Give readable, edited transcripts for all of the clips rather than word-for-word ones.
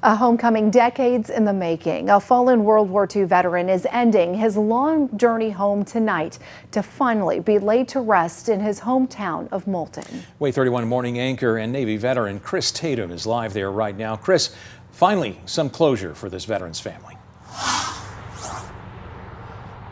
A homecoming decades in the making. A fallen World War II veteran is ending his long journey home tonight to finally be laid to rest in his hometown of Moulton. WAAY 31 morning anchor and Navy veteran Chris Tatum is live there right now. Chris, finally some closure for this veteran's family.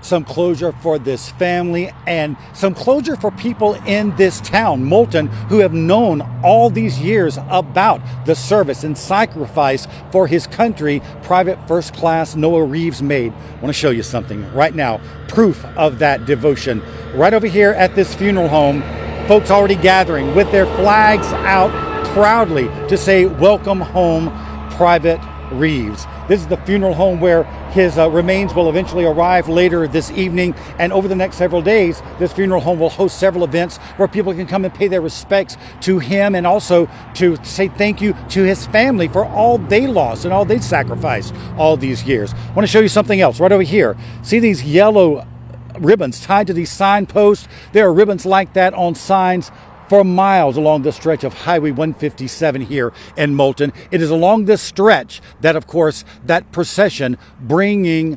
Some closure for this family and some closure for people in this town, Moulton, who have known all these years about the service and sacrifice for his country Private First Class Noah Reeves made. I want to show you something right now, proof of that devotion. Right over here at this funeral home, folks already gathering with their flags out proudly to say, "Welcome home, Private Reeves." This is the funeral home where his remains will eventually arrive later this evening. And over the next several days, this funeral home will host several events where people can come and pay their respects to him and also to say thank you to his family for all they lost and all they sacrificed all these years. I want to show you something else right over here. See these yellow ribbons tied to these signposts? There are ribbons like that on signs for miles along the stretch of Highway 157 here in Moulton. It is along this stretch that, of course, that procession bringing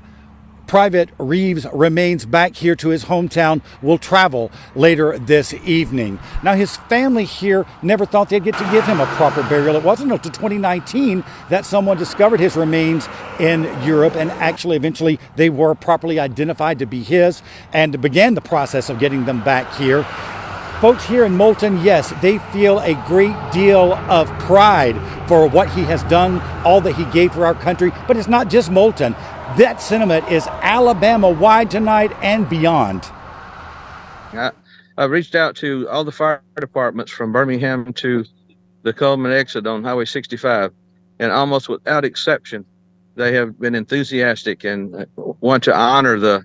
Private Reeves' remains back here to his hometown will travel later this evening. Now, his family here never thought they'd get to give him a proper burial. It wasn't until 2019 that someone discovered his remains in Europe, and actually eventually they were properly identified to be his and began the process of getting them back here. Folks here in Moulton, yes, they feel a great deal of pride for what he has done, all that he gave for our country. But it's not just Moulton. That sentiment is Alabama-wide tonight and beyond. I've reached out to all the fire departments from Birmingham to the Coleman exit on Highway 65, and almost without exception, they have been enthusiastic and want to honor the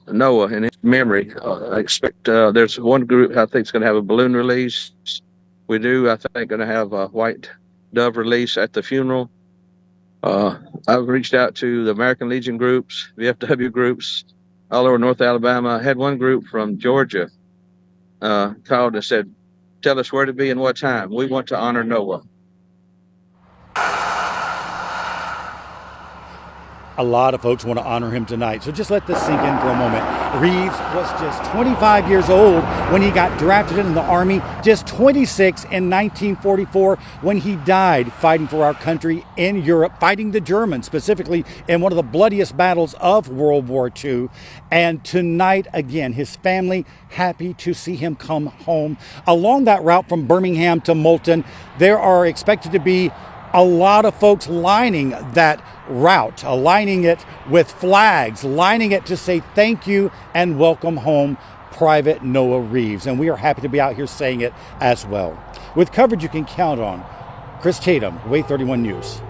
Noah in his memory. I expect there's one group I think is going to have a balloon release. We do, I think, going to have a white dove release at the funeral. I've reached out to the American Legion groups, VFW groups, all over North Alabama. I had one group from Georgia called and said, "Tell us where to be and what time. We want to honor Noah." A lot of folks want to honor him tonight, so just let this sink in for a moment. Reeves was just 25 years old when he got drafted into the Army, just 26 in 1944 when he died fighting for our country in Europe, fighting the Germans, specifically in one of the bloodiest battles of World War II. And tonight, again, his family happy to see him come home. Along that route from Birmingham to Moulton, there are expected to be a lot of folks lining that route, aligning it with flags, lining it to say thank you and welcome home Private Noah Reeves. And we are happy to be out here saying it as well. With coverage you can count on, Chris Tatum, WAAY 31 News.